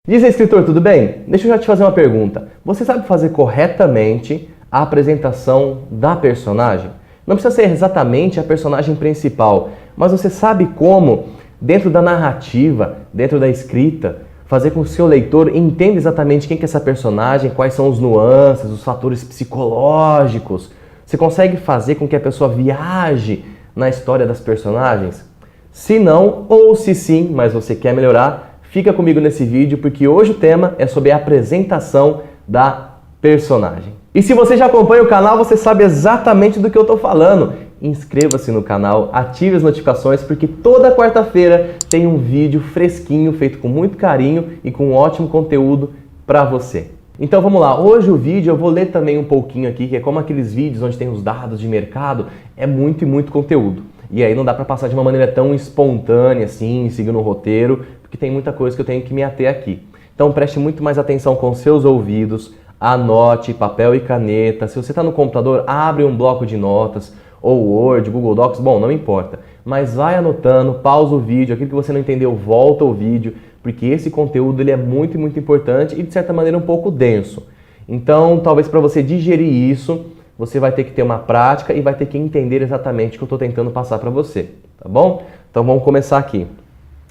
Diz aí, escritor, tudo bem? Deixa eu já te fazer uma pergunta. Você sabe fazer corretamente a apresentação da personagem? Não precisa ser exatamente a personagem principal, mas você sabe como, dentro da narrativa, dentro da escrita, fazer com que o seu leitor entenda exatamente quem que é essa personagem, quais são os nuances, os fatores psicológicos. Você consegue fazer com que a pessoa viaje na história das personagens? Se não, ou se sim, mas você quer melhorar, fica comigo nesse vídeo, porque hoje o tema é sobre a apresentação da personagem. E se você já acompanha o canal, você sabe exatamente do que eu estou falando. Inscreva-se no canal, ative as notificações, porque toda quarta-feira tem um vídeo fresquinho, feito com muito carinho e com um ótimo conteúdo para você. Então vamos lá, hoje o vídeo eu vou ler também um pouquinho aqui, que é como aqueles vídeos onde tem os dados de mercado, é muito e muito conteúdo. E aí não dá para passar de uma maneira tão espontânea assim, seguindo um roteiro, porque tem muita coisa que eu tenho que me ater aqui. Então preste muito mais atenção com seus ouvidos, anote, papel e caneta. Se você está no computador, abre um bloco de notas, ou Word, Google Docs, bom, não importa. Mas vai anotando, pausa o vídeo, aquilo que você não entendeu, volta o vídeo, porque esse conteúdo ele é muito e muito importante e de certa maneira um pouco denso. Então, talvez para você digerir isso, você vai ter que ter uma prática e vai ter que entender exatamente o que eu estou tentando passar para você, tá bom? Então vamos começar aqui.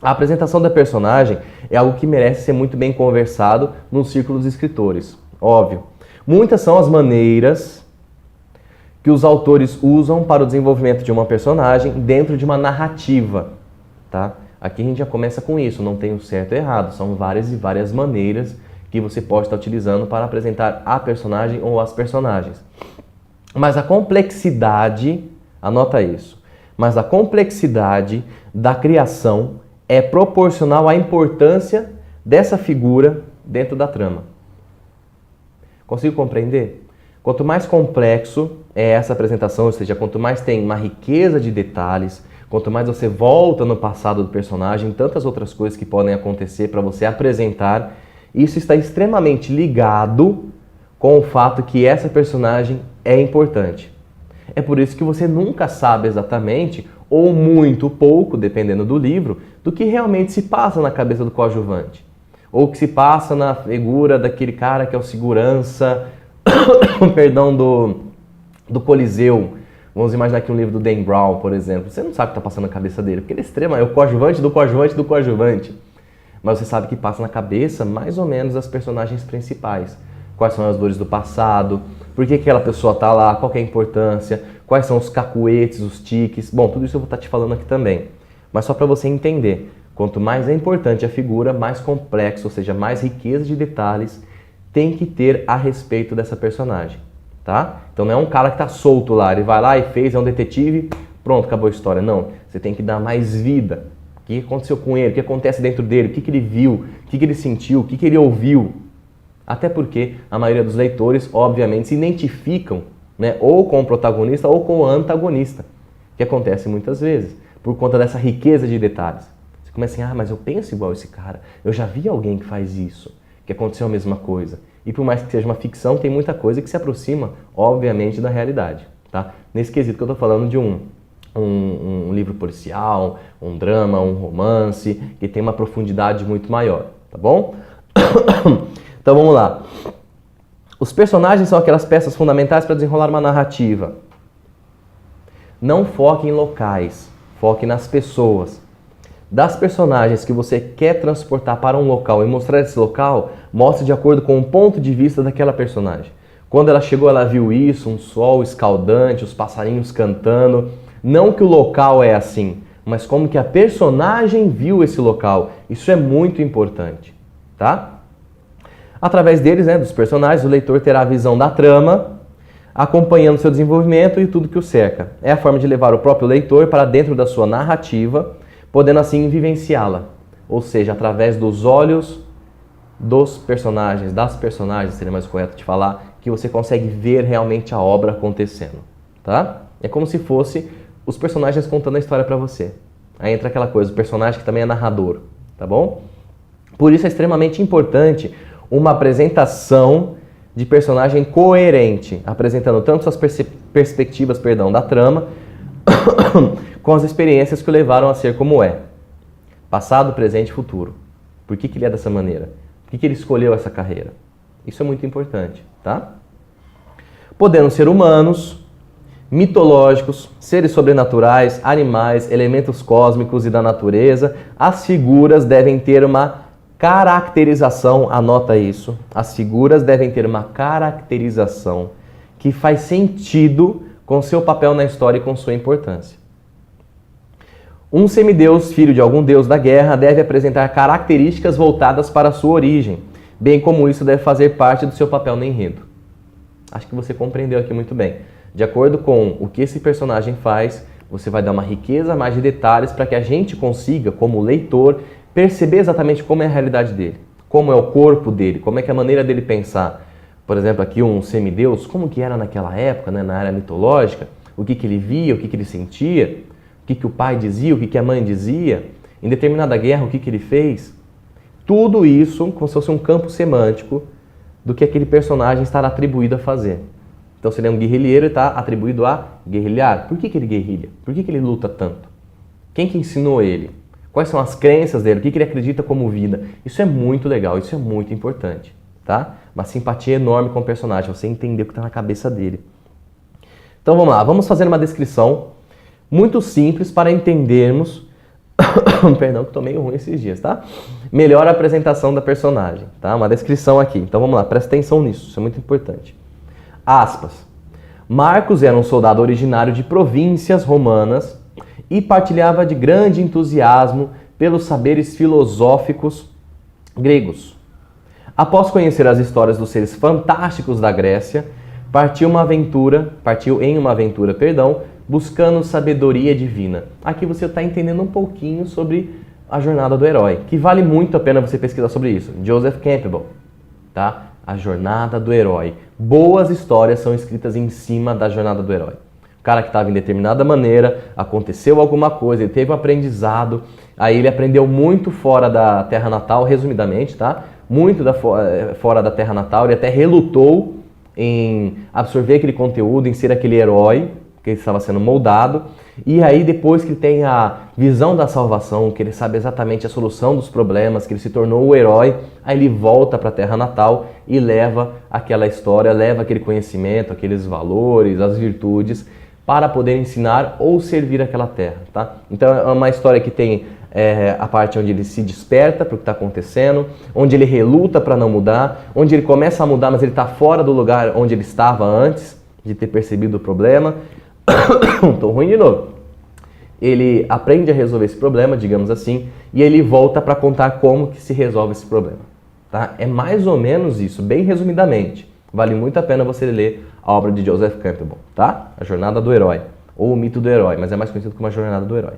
A apresentação da personagem é algo que merece ser muito bem conversado no círculo dos escritores, óbvio. Muitas são as maneiras que os autores usam para o desenvolvimento de uma personagem dentro de uma narrativa, tá? Aqui a gente já começa com isso, não tem o certo e errado, são várias e várias maneiras que você pode estar utilizando para apresentar a personagem ou as personagens. Mas a complexidade, anota isso, mas a complexidade da criação é proporcional à importância dessa figura dentro da trama. Consigo compreender? Quanto mais complexo é essa apresentação, ou seja, quanto mais tem uma riqueza de detalhes, quanto mais você volta no passado do personagem, tantas outras coisas que podem acontecer para você apresentar, isso está extremamente ligado com o fato que essa personagem é importante. É por isso que você nunca sabe exatamente, ou muito pouco, dependendo do livro, do que realmente se passa na cabeça do coadjuvante. Ou o que se passa na figura daquele cara que é o segurança, perdão, do Coliseu. Vamos imaginar aqui um livro do Dan Brown, por exemplo. Você não sabe o que está passando na cabeça dele, porque ele é extremo, é o coadjuvante do coadjuvante do coadjuvante. Mas você sabe que passa na cabeça mais ou menos as personagens principais. Quais são as dores do passado, por que aquela pessoa está lá, qual que é a importância, quais são os cacuetes, os tiques. Bom, tudo isso eu vou estar te falando aqui também. Mas só para você entender, quanto mais é importante a figura, mais complexo, ou seja, mais riqueza de detalhes tem que ter a respeito dessa personagem, tá? Então não é um cara que está solto lá, ele vai lá e fez, é um detetive, pronto, acabou a história. Não, você tem que dar mais vida. O que aconteceu com ele, o que acontece dentro dele, o que ele viu, o que ele sentiu, o que ele ouviu. Até porque a maioria dos leitores, obviamente, se identificam, né, ou com o protagonista ou com o antagonista, que acontece muitas vezes, por conta dessa riqueza de detalhes. Você começa assim, mas eu penso igual esse cara, eu já vi alguém que faz isso, que aconteceu a mesma coisa. E por mais que seja uma ficção, tem muita coisa que se aproxima, obviamente, da realidade. Tá? Nesse quesito que eu estou falando de um livro policial, um drama, um romance, que tem uma profundidade muito maior, tá bom? Então vamos lá. Os personagens são aquelas peças fundamentais para desenrolar uma narrativa. Não foque em locais, foque nas pessoas. Das personagens que você quer transportar para um local e mostrar esse local, mostre de acordo com o ponto de vista daquela personagem. Quando ela chegou, ela viu isso, um sol escaldante, os passarinhos cantando. Não que o local é assim, mas como que a personagem viu esse local. Isso é muito importante, tá? Através deles, né, dos personagens, o leitor terá a visão da trama, acompanhando seu desenvolvimento e tudo que o cerca. É a forma de levar o próprio leitor para dentro da sua narrativa, podendo assim vivenciá-la. Ou seja, através dos olhos dos personagens, das personagens, seria mais correto de falar, que você consegue ver realmente a obra acontecendo, tá? É como se fosse os personagens contando a história para você. Aí entra aquela coisa, o personagem que também é narrador, tá bom? Por isso é extremamente importante uma apresentação de personagem coerente, apresentando tanto suas perspectivas, da trama, com as experiências que o levaram a ser como é. Passado, presente e futuro. Por que ele é dessa maneira? Por que ele escolheu essa carreira? Isso é muito importante, tá? Podendo ser humanos, mitológicos, seres sobrenaturais, animais, elementos cósmicos e da natureza, as figuras devem ter uma caracterização, anota isso, as figuras devem ter uma caracterização que faz sentido com seu papel na história e com sua importância. Um semideus, filho de algum deus da guerra, deve apresentar características voltadas para a sua origem, bem como isso deve fazer parte do seu papel no enredo. Acho que você compreendeu aqui muito bem. De acordo com o que esse personagem faz, você vai dar uma riqueza mais de detalhes para que a gente consiga, como leitor, perceber exatamente como é a realidade dele, como é o corpo dele, como é que é a maneira dele pensar. Por exemplo, aqui um semideus, como que era naquela época, né, na era mitológica, o que ele via, o que ele sentia, o que o pai dizia, o que a mãe dizia, em determinada guerra, o que ele fez. Tudo isso como se fosse um campo semântico do que aquele personagem está atribuído a fazer. Então, se ele é um guerrilheiro, ele está atribuído a guerrilhar. Por que ele guerrilha? Por que ele luta tanto? Quem que ensinou ele? Quais são as crenças dele? O que ele acredita como vida? Isso é muito legal, isso é muito importante, tá? Uma simpatia enorme com o personagem, você entender o que está na cabeça dele. Então, vamos lá. Vamos fazer uma descrição muito simples para entendermos... Perdão, que estou meio ruim esses dias, tá? Melhor a apresentação da personagem, tá? Uma descrição aqui. Então, vamos lá. Presta atenção nisso, isso é muito importante. Aspas. Marcos era um soldado originário de províncias romanas e partilhava de grande entusiasmo pelos saberes filosóficos gregos. Após conhecer as histórias dos seres fantásticos da Grécia, partiu em uma aventura, buscando sabedoria divina. Aqui você está entendendo um pouquinho sobre a jornada do herói, que vale muito a pena você pesquisar sobre isso. Joseph Campbell, tá? A jornada do herói. Boas histórias são escritas em cima da jornada do herói. O cara que estava em determinada maneira, aconteceu alguma coisa, ele teve um aprendizado, aí ele aprendeu muito fora da terra natal, resumidamente, tá? Muito fora da terra natal, ele até relutou em absorver aquele conteúdo, em ser aquele herói que ele estava sendo moldado. E aí depois que ele tem a visão da salvação, que ele sabe exatamente a solução dos problemas, que ele se tornou o herói, aí ele volta para a terra natal e leva aquela história, leva aquele conhecimento, aqueles valores, as virtudes, para poder ensinar ou servir aquela terra, tá? Então é uma história que tem a parte onde ele se desperta para o que está acontecendo, onde ele reluta para não mudar, onde ele começa a mudar, mas ele está fora do lugar onde ele estava antes de ter percebido o problema. Tô ruim de novo. Ele aprende a resolver esse problema, digamos assim, e ele volta para contar como que se resolve esse problema, tá? É mais ou menos isso, bem resumidamente. Vale muito a pena você ler a obra de Joseph Campbell, tá? A Jornada do Herói, ou o Mito do Herói, mas é mais conhecido como a Jornada do Herói.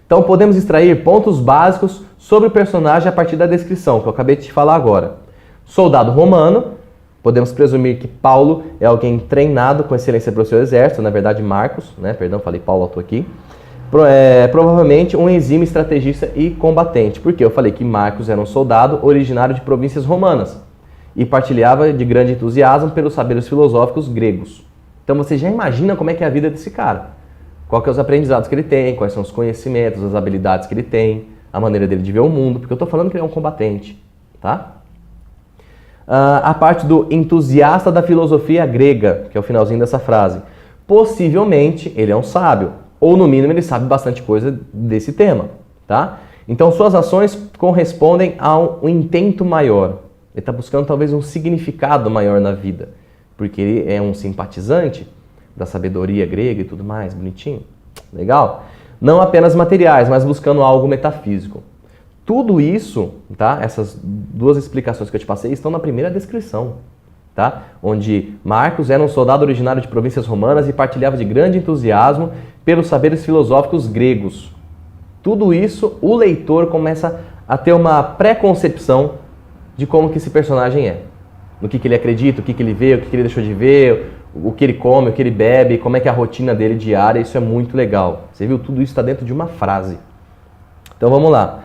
Então podemos extrair pontos básicos sobre o personagem a partir da descrição, que eu acabei de te falar agora. Soldado romano. Podemos presumir que Paulo é alguém treinado com excelência para o seu exército, na verdade Marcos, né? Perdão, falei Paulo, estou aqui. Provavelmente um exímio estrategista e combatente, porque eu falei que Marcos era um soldado originário de províncias romanas e partilhava de grande entusiasmo pelos saberes filosóficos gregos. Então você já imagina como é que é a vida desse cara. Qual que é os aprendizados que ele tem, quais são os conhecimentos, as habilidades que ele tem, a maneira dele de ver o mundo, porque eu estou falando que ele é um combatente, tá? A parte do entusiasta da filosofia grega, que é o finalzinho dessa frase. Possivelmente ele é um sábio, ou no mínimo ele sabe bastante coisa desse tema, tá? Então suas ações correspondem a um intento maior. Ele está buscando talvez um significado maior na vida, porque ele é um simpatizante da sabedoria grega e tudo mais, bonitinho, legal? Não apenas materiais, mas buscando algo metafísico. Tudo isso, tá? Essas duas explicações que eu te passei estão na primeira descrição, tá? Onde Marcos era um soldado originário de províncias romanas e partilhava de grande entusiasmo pelos saberes filosóficos gregos. Tudo isso, o leitor começa a ter uma pré-concepção de como que esse personagem é. No que ele acredita, o que ele vê, o que ele deixou de ver, o que ele come, o que ele bebe, como é que é a rotina dele diária. Isso é muito legal. Você viu? Tudo isso está dentro de uma frase. Então vamos lá.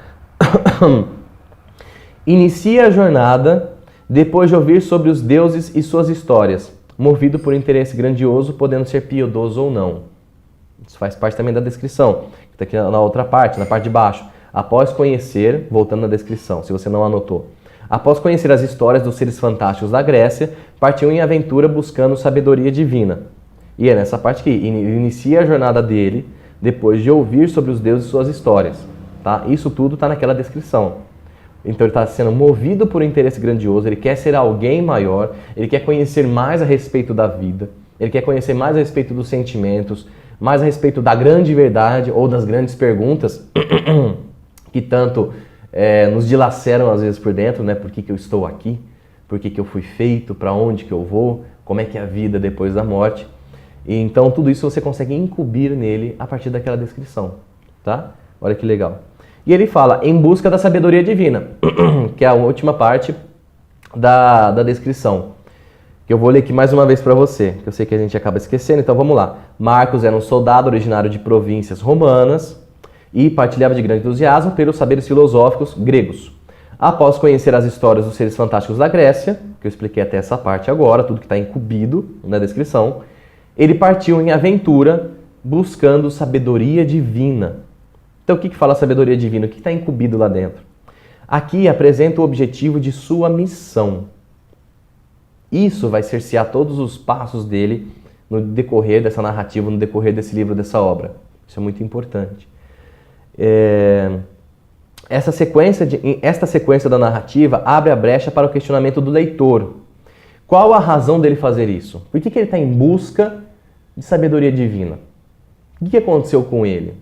Inicia a jornada depois de ouvir sobre os deuses e suas histórias, movido por interesse grandioso, podendo ser piedoso ou não. Isso faz parte também da descrição, que está aqui na outra parte, na parte de baixo. Após conhecer, voltando na descrição, se você não anotou, após conhecer as histórias dos seres fantásticos da Grécia, partiu em aventura buscando sabedoria divina. E é nessa parte que ele inicia a jornada dele, depois de ouvir sobre os deuses e suas histórias. Tá? Isso tudo está naquela descrição. Então ele está sendo movido por um interesse grandioso, ele quer ser alguém maior, ele quer conhecer mais a respeito da vida, ele quer conhecer mais a respeito dos sentimentos, mais a respeito da grande verdade ou das grandes perguntas que tanto nos dilaceram às vezes por dentro, né? Por que eu estou aqui? Por que eu fui feito? Para onde que eu vou? Como é que é a vida depois da morte? E então tudo isso você consegue incumbir nele a partir daquela descrição, tá? Olha que legal. E ele fala, em busca da sabedoria divina, que é a última parte da descrição. Que eu vou ler aqui mais uma vez para você, que eu sei que a gente acaba esquecendo, então vamos lá. Marcos era um soldado originário de províncias romanas e partilhava de grande entusiasmo pelos saberes filosóficos gregos. Após conhecer as histórias dos seres fantásticos da Grécia, que eu expliquei até essa parte agora, tudo que está incumbido na descrição, ele partiu em aventura buscando sabedoria divina. Então o que fala sabedoria divina? O que está incumbido lá dentro? Aqui apresenta o objetivo de sua missão. Isso vai cercear todos os passos dele no decorrer dessa narrativa, no decorrer desse livro, dessa obra. Isso é muito importante. Esta sequência da narrativa abre a brecha para o questionamento do leitor. Qual a razão dele fazer isso? Por que ele está em busca de sabedoria divina? O que aconteceu com ele?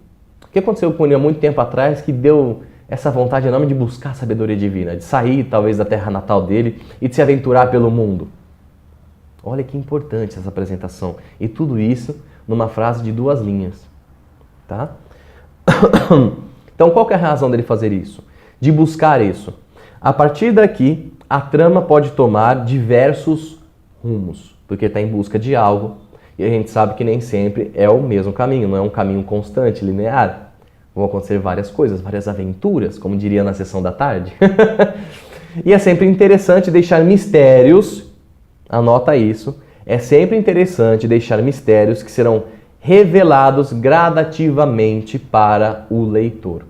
O que aconteceu com ele há muito tempo atrás que deu essa vontade enorme de buscar sabedoria divina, de sair talvez da terra natal dele e de se aventurar pelo mundo? Olha que importante essa apresentação. E tudo isso numa frase de 2 linhas. Tá? Então qual que é a razão dele fazer isso? De buscar isso. A partir daqui, a trama pode tomar diversos rumos, porque está em busca de algo e a gente sabe que nem sempre é o mesmo caminho, não é um caminho constante, linear. Vão acontecer várias coisas, várias aventuras, como diria na sessão da tarde. E é sempre interessante deixar mistérios, anota isso, é sempre interessante deixar mistérios que serão revelados gradativamente para o leitor.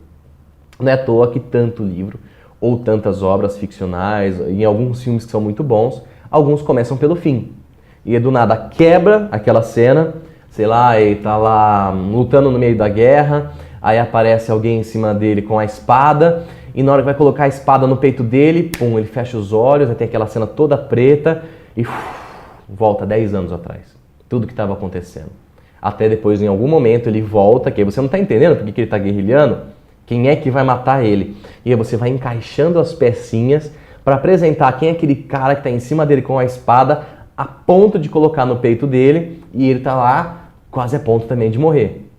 Não é à toa que tanto livro ou tantas obras ficcionais, em alguns filmes que são muito bons, alguns começam pelo fim. E do nada quebra aquela cena, sei lá, ele tá lá lutando no meio da guerra, aí aparece alguém em cima dele com a espada, e na hora que vai colocar a espada no peito dele, pum, ele fecha os olhos, aí tem aquela cena toda preta, e volta 10 anos atrás. Tudo que estava acontecendo. Até depois, em algum momento, ele volta, que aí você não está entendendo por que ele está guerrilhando, quem é que vai matar ele. E aí você vai encaixando as pecinhas para apresentar quem é aquele cara que está em cima dele com a espada, a ponto de colocar no peito dele, e ele está lá quase a ponto também de morrer.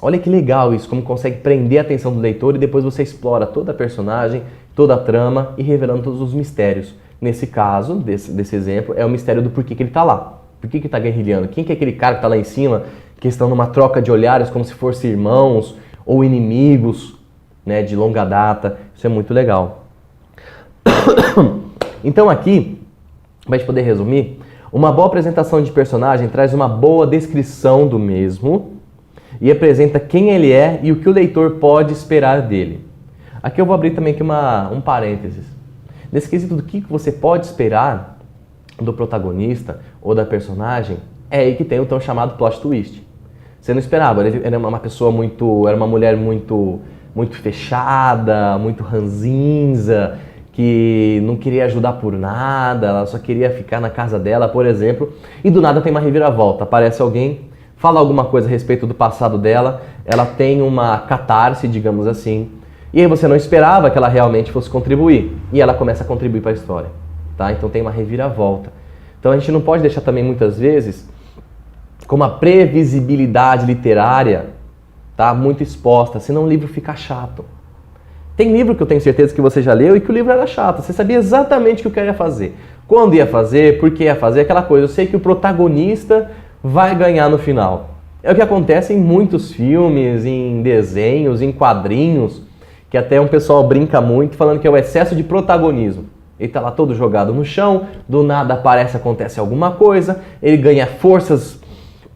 Olha que legal isso, como consegue prender a atenção do leitor e depois você explora toda a personagem, toda a trama e revelando todos os mistérios. Nesse caso, desse exemplo, é o mistério do porquê que ele está lá. Por que ele está guerrilhando? Quem que é aquele cara que está lá em cima, que estão numa troca de olhares como se fossem irmãos ou inimigos, né, de longa data. Isso é muito legal. Então aqui, para a gente poder resumir, uma boa apresentação de personagem traz uma boa descrição do mesmo e apresenta quem ele é e o que o leitor pode esperar dele. Aqui eu vou abrir também aqui um parênteses. Nesse quesito do que você pode esperar do protagonista ou da personagem, é aí que tem o tão chamado plot twist. Você não esperava, ele era uma pessoa era uma mulher muito fechada, muito ranzinza, que não queria ajudar por nada, ela só queria ficar na casa dela, por exemplo, e do nada tem uma reviravolta, aparece alguém, fala alguma coisa a respeito do passado dela, ela tem uma catarse, digamos assim, e aí você não esperava que ela realmente fosse contribuir, e ela começa a contribuir para a história, tá? Então tem uma reviravolta. Então a gente não pode deixar também muitas vezes como a previsibilidade literária, tá, muito exposta, senão o livro fica chato. Tem livro que eu tenho certeza que você já leu e que o livro era chato. Você sabia exatamente o que eu queria fazer. Quando ia fazer, por que ia fazer, aquela coisa. Eu sei que o protagonista vai ganhar no final. É o que acontece em muitos filmes, em desenhos, em quadrinhos, que até um pessoal brinca muito falando que é o excesso de protagonismo. Ele está lá todo jogado no chão, do nada acontece alguma coisa, ele ganha forças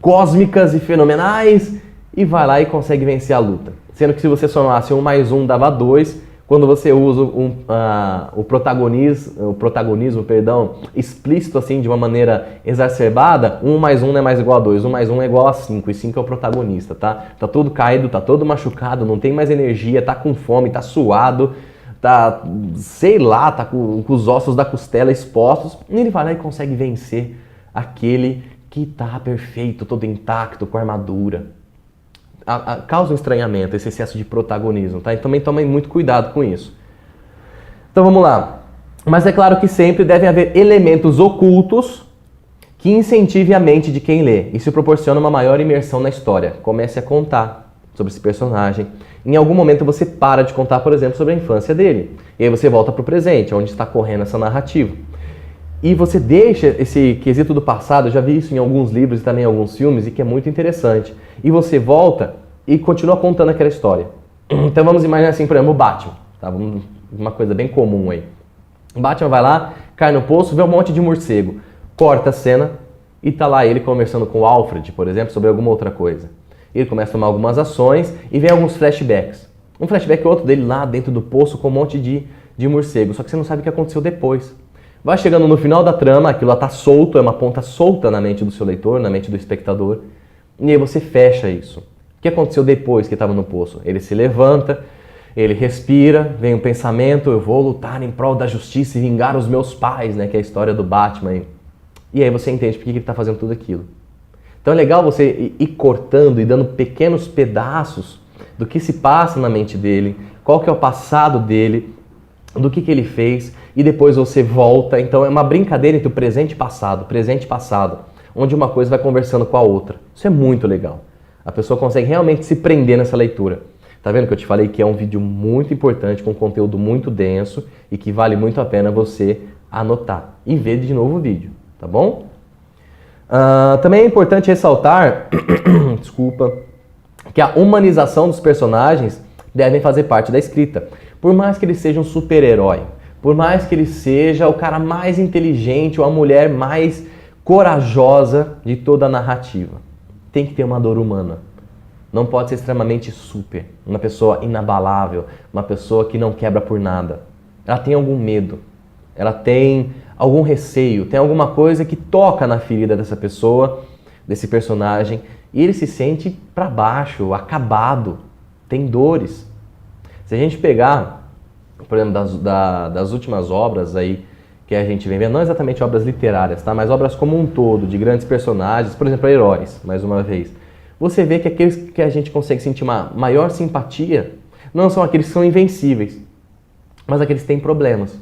cósmicas e fenomenais e vai lá e consegue vencer a luta. Sendo que se você somasse 1 mais 1 dava 2, quando você usa o protagonismo, explícito assim, de uma maneira exacerbada, 1 mais 1 não é mais igual a 2, 1 mais 1 é igual a 5, e 5 é o protagonista, tá? Tá todo caído, tá todo machucado, não tem mais energia, tá com fome, tá suado, tá, sei lá, tá com os ossos da costela expostos, e ele vai lá e consegue vencer aquele que tá perfeito, todo intacto, com armadura. Causa um estranhamento, esse excesso de protagonismo, tá? E também tomem muito cuidado com isso. Então vamos lá. Mas é claro que sempre devem haver elementos ocultos que incentivem a mente de quem lê. Isso proporciona uma maior imersão na história. Comece a contar sobre esse personagem. Em algum momento você para de contar, por exemplo, sobre a infância dele. E aí você volta para o presente, onde está correndo essa narrativa. E você deixa esse quesito do passado, eu já vi isso em alguns livros e também em alguns filmes, e que é muito interessante. E você volta e continua contando aquela história. Então vamos imaginar assim, por exemplo, o Batman. Tá? Uma coisa bem comum aí. O Batman vai lá, cai no poço, vê um monte de morcego. Corta a cena e tá lá ele conversando com o Alfred, por exemplo, sobre alguma outra coisa. Ele começa a tomar algumas ações e vem alguns flashbacks. Um flashback é outro dele lá dentro do poço com um monte de morcego. Só que você não sabe o que aconteceu depois. Vai chegando no final da trama, aquilo lá tá solto, é uma ponta solta na mente do seu leitor, na mente do espectador. E aí você fecha isso. O que aconteceu depois que estava no poço? Ele se levanta, ele respira, vem um pensamento, eu vou lutar em prol da justiça e vingar os meus pais, né? Que é a história do Batman. E aí você entende por que ele está fazendo tudo aquilo. Então é legal você ir cortando e dando pequenos pedaços do que se passa na mente dele, qual que é o passado dele, do que ele fez, e depois você volta. Então é uma brincadeira entre o presente e passado, onde uma coisa vai conversando com a outra. Isso é muito legal. A pessoa consegue realmente se prender nessa leitura. Tá vendo que eu te falei que é um vídeo muito importante, com conteúdo muito denso e que vale muito a pena você anotar e ver de novo o vídeo, tá bom? Também é importante ressaltar, desculpa, que a humanização dos personagens devem fazer parte da escrita. Por mais que ele seja um super-herói, por mais que ele seja o cara mais inteligente ou a mulher mais corajosa de toda a narrativa, tem que ter uma dor humana. Não pode ser extremamente super, uma pessoa inabalável, uma pessoa que não quebra por nada. Ela tem algum medo, ela tem algum receio, tem alguma coisa que toca na ferida dessa pessoa, desse personagem, e ele se sente para baixo, acabado, tem dores. Se a gente pegar, por exemplo, das últimas obras aí que a gente vem vendo, não exatamente obras literárias, tá? Mas obras como um todo, de grandes personagens, por exemplo, heróis, mais uma vez. Você vê que aqueles que a gente consegue sentir uma maior simpatia não são aqueles que são invencíveis, mas aqueles que têm problemas.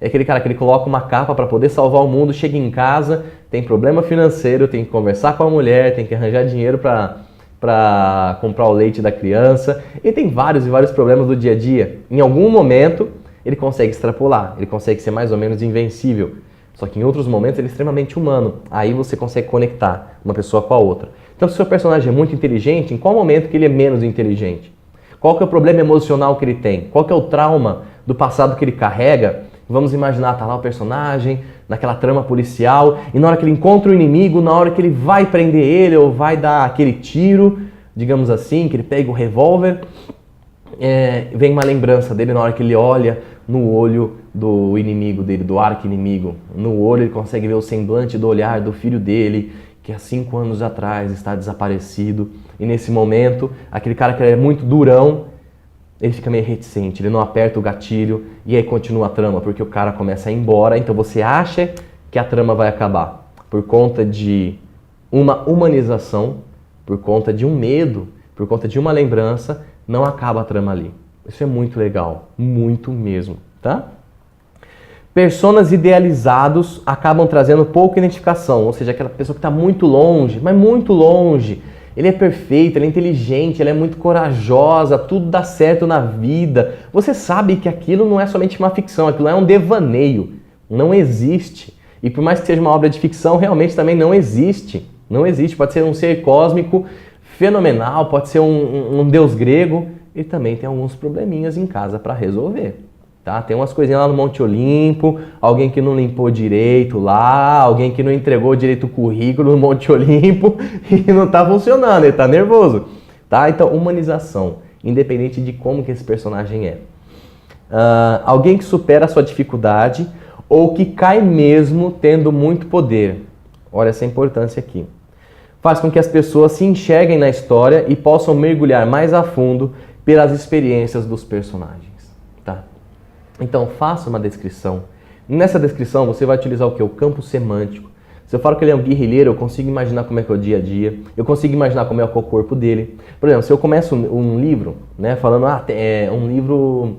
É aquele cara que ele coloca uma capa para poder salvar o mundo, chega em casa, tem problema financeiro, tem que conversar com a mulher, tem que arranjar dinheiro para comprar o leite da criança, e tem vários e vários problemas do dia a dia. Em algum momento ele consegue extrapolar, ele consegue ser mais ou menos invencível. Só que em outros momentos ele é extremamente humano. Aí você consegue conectar uma pessoa com a outra. Então se o seu personagem é muito inteligente, em qual momento que ele é menos inteligente? Qual que é o problema emocional que ele tem? Qual que é o trauma do passado que ele carrega? Vamos imaginar, tá lá o personagem, naquela trama policial, e na hora que ele encontra o inimigo, na hora que ele vai prender ele ou vai dar aquele tiro, digamos assim, que ele pega o revólver, vem uma lembrança dele na hora que ele olha no olho do inimigo dele, do arqui-inimigo. No olho ele consegue ver o semblante do olhar do filho dele, que há 5 anos atrás está desaparecido. E nesse momento, aquele cara que é muito durão, ele fica meio reticente, ele não aperta o gatilho e aí continua a trama, porque o cara começa a ir embora, então você acha que a trama vai acabar. Por conta de uma humanização, por conta de um medo, por conta de uma lembrança, não acaba a trama ali. Isso é muito legal, muito mesmo, tá? Personas idealizados acabam trazendo pouca identificação, ou seja, aquela pessoa que está muito longe, mas muito longe. Ele é perfeito, ele é inteligente, ele é muito corajosa, tudo dá certo na vida. Você sabe que aquilo não é somente uma ficção, aquilo é um devaneio, não existe. E por mais que seja uma obra de ficção, realmente também não existe. Não existe, pode ser um ser cósmico fenomenal, pode ser um deus grego, ele também tem alguns probleminhas em casa para resolver. Tá? Tem umas coisinhas lá no Monte Olimpo, alguém que não limpou direito lá, alguém que não entregou direito o currículo no Monte Olimpo e não está funcionando, ele está nervoso. tá? Então, humanização, independente de como que esse personagem é. Alguém que supera a sua dificuldade ou que cai mesmo tendo muito poder. Olha essa importância aqui. Faz com que as pessoas se enxerguem na história e possam mergulhar mais a fundo pelas experiências dos personagens, tá? Então, faça uma descrição. Nessa descrição, você vai utilizar o quê? O campo semântico. Se eu falo que ele é um guerrilheiro, eu consigo imaginar como é que é o dia a dia, eu consigo imaginar como é o corpo dele. Por exemplo, se eu começo um livro, né, falando, é um livro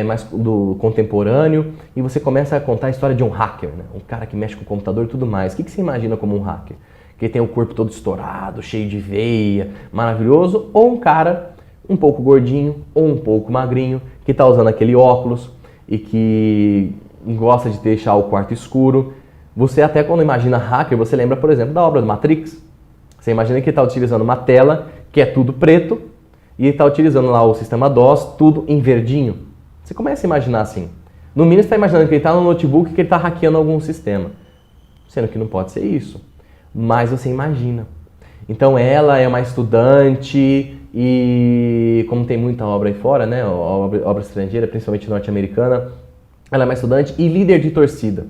mais do contemporâneo, e você começa a contar a história de um hacker, né, um cara que mexe com o computador e tudo mais. O que você imagina como um hacker? Que tem o corpo todo estourado, cheio de veia, maravilhoso, ou um cara um pouco gordinho ou um pouco magrinho, que está usando aquele óculos e que gosta de deixar o quarto escuro. Você até quando imagina hacker, você lembra, por exemplo, da obra do Matrix. Você imagina que ele está utilizando uma tela que é tudo preto e está utilizando lá o sistema DOS, tudo em verdinho. Você começa a imaginar assim. No mínimo você está imaginando que ele está no notebook e que ele está hackeando algum sistema. Sendo que não pode ser isso. Mas você imagina. Então ela é uma estudante e como tem muita obra aí fora, né, obra estrangeira, principalmente norte-americana, ela é uma estudante e líder de torcida.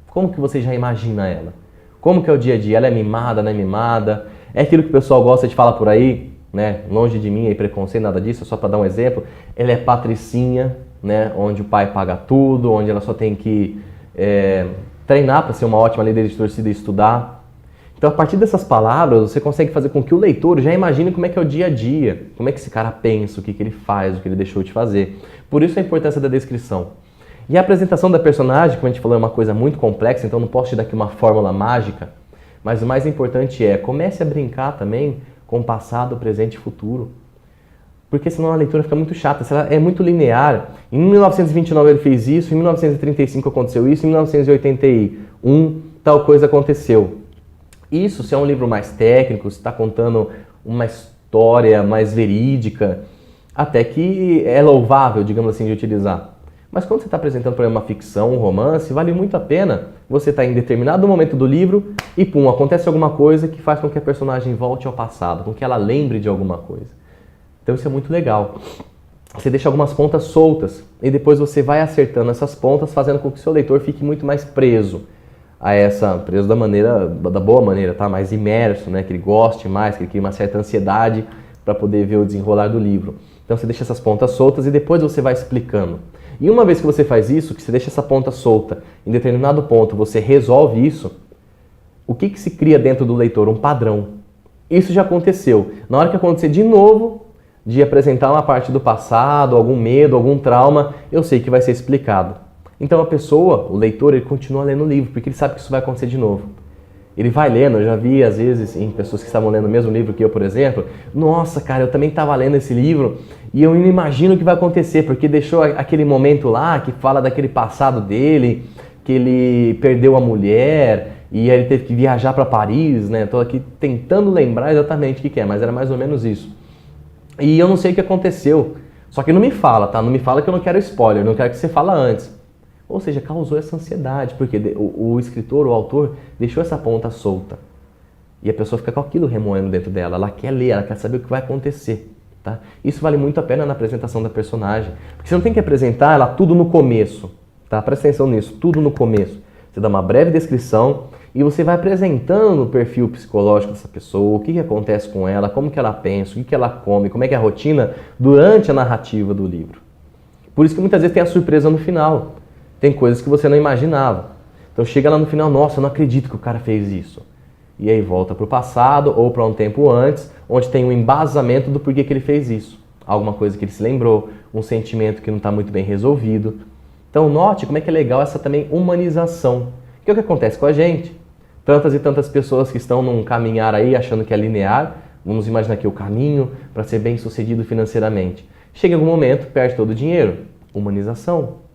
Como que você já imagina ela? Como que é o dia a dia? Ela é mimada, não é mimada? É aquilo que o pessoal gosta de falar por aí, né? Longe de mim aí preconceito, nada disso, só para dar um exemplo. Ela é patricinha, né? Onde o pai paga tudo, onde ela só tem que treinar para ser uma ótima líder de torcida e estudar. Então, a partir dessas palavras, você consegue fazer com que o leitor já imagine como é que é o dia a dia, como é que esse cara pensa, o que ele faz, o que ele deixou de fazer. Por isso a importância da descrição. E a apresentação da personagem, como a gente falou, é uma coisa muito complexa, então não posso te dar aqui uma fórmula mágica, mas o mais importante é, comece a brincar também com passado, presente e futuro. Porque senão a leitura fica muito chata, se ela é muito linear. Em 1929 ele fez isso, em 1935 aconteceu isso, em 1981 tal coisa aconteceu. Isso, se é um livro mais técnico, se está contando uma história mais verídica, até que é louvável, digamos assim, de utilizar. Mas quando você está apresentando, por exemplo, uma ficção, um romance, vale muito a pena você estar em determinado momento do livro e, pum, acontece alguma coisa que faz com que a personagem volte ao passado, com que ela lembre de alguma coisa. Então isso é muito legal. Você deixa algumas pontas soltas e depois você vai acertando essas pontas, fazendo com que o seu leitor fique muito mais preso a preso da boa maneira, tá? Mais imerso, né? Que ele goste mais, que ele crie uma certa ansiedade para poder ver o desenrolar do livro. Então você deixa essas pontas soltas e depois você vai explicando. E uma vez que você faz isso, que você deixa essa ponta solta, em determinado ponto você resolve isso, o que se cria dentro do leitor? Um padrão. Isso já aconteceu. Na hora que acontecer de novo, de apresentar uma parte do passado, algum medo, algum trauma, eu sei que vai ser explicado. Então a pessoa, o leitor, ele continua lendo o livro, porque ele sabe que isso vai acontecer de novo. Ele vai lendo, eu já vi às vezes em pessoas que estavam lendo o mesmo livro que eu, por exemplo, nossa, cara, eu também estava lendo esse livro e eu não imagino o que vai acontecer, porque deixou aquele momento lá que fala daquele passado dele, que ele perdeu a mulher e aí ele teve que viajar para Paris, né? Estou aqui tentando lembrar exatamente o que é, mas era mais ou menos isso. E eu não sei o que aconteceu, só que não me fala, tá? Não me fala que eu não quero spoiler, eu não quero que você fale antes. Ou seja, causou essa ansiedade, porque o escritor, o autor, deixou essa ponta solta. E a pessoa fica com aquilo remoendo dentro dela. Ela quer ler, ela quer saber o que vai acontecer. Tá? Isso vale muito a pena na apresentação da personagem. Porque você não tem que apresentar ela tudo no começo. Tá? Presta atenção nisso, tudo no começo. Você dá uma breve descrição e você vai apresentando o perfil psicológico dessa pessoa, o que acontece com ela, como que ela pensa, o que ela come, como é que é a rotina durante a narrativa do livro. Por isso que muitas vezes tem a surpresa no final. Tem coisas que você não imaginava. Então chega lá no final, nossa, eu não acredito que o cara fez isso. E aí volta para o passado ou para um tempo antes, onde tem um embasamento do porquê que ele fez isso. Alguma coisa que ele se lembrou, um sentimento que não está muito bem resolvido. Então note como é que é legal essa também humanização. Que é o que acontece com a gente. Tantas e tantas pessoas que estão num caminhar aí achando que é linear, vamos imaginar aqui o caminho para ser bem sucedido financeiramente. Chega em algum momento, perde todo o dinheiro. Humanização.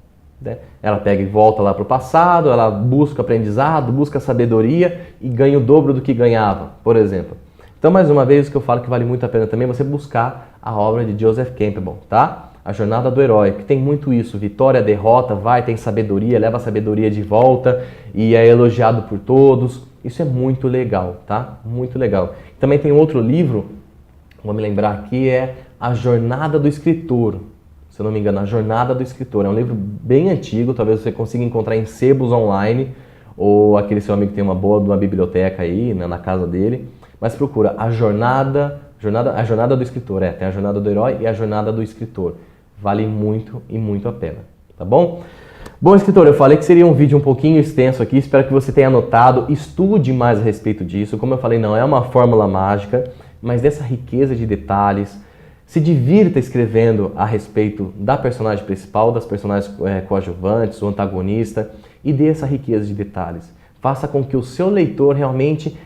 Ela pega e volta lá para o passado, ela busca aprendizado, busca sabedoria e ganha o dobro do que ganhava, por exemplo. Então, mais uma vez, o que eu falo que vale muito a pena também é você buscar a obra de Joseph Campbell, tá? A Jornada do Herói, que tem muito isso, vitória, derrota, tem sabedoria, leva a sabedoria de volta e é elogiado por todos. Isso é muito legal, tá? Muito legal. Também tem outro livro vou me lembrar aqui, é A Jornada do Escritor. Se eu não me engano, A Jornada do Escritor. É um livro bem antigo, talvez você consiga encontrar em sebos online, ou aquele seu amigo que tem uma biblioteca aí, né, na casa dele. Mas procura A Jornada do Escritor. Tem A Jornada do Herói e A Jornada do Escritor. Vale muito e muito a pena, tá bom? Bom, escritor, eu falei que seria um vídeo um pouquinho extenso aqui, espero que você tenha anotado, estude mais a respeito disso. Como eu falei, não é uma fórmula mágica, mas dessa riqueza de detalhes. Se divirta escrevendo a respeito da personagem principal, das personagens coadjuvantes, o antagonista, e dê essa riqueza de detalhes. Faça com que o seu leitor realmente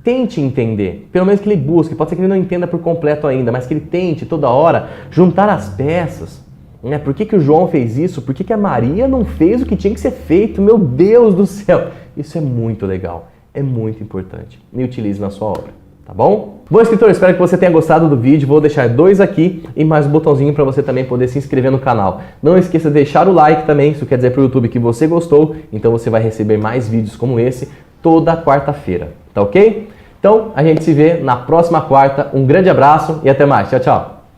tente entender, pelo menos que ele busque, pode ser que ele não entenda por completo ainda, mas que ele tente toda hora juntar as peças. Né? Por que o João fez isso? Por que a Maria não fez o que tinha que ser feito? Meu Deus do céu! Isso é muito legal, é muito importante. E utilize na sua obra, tá bom? Bom, escritor, espero que você tenha gostado do vídeo. Vou deixar 2 aqui e mais um botãozinho para você também poder se inscrever no canal. Não esqueça de deixar o like também, isso quer dizer para o YouTube que você gostou, então você vai receber mais vídeos como esse toda quarta-feira, tá ok? Então, a gente se vê na próxima quarta. Um grande abraço e até mais. Tchau, tchau!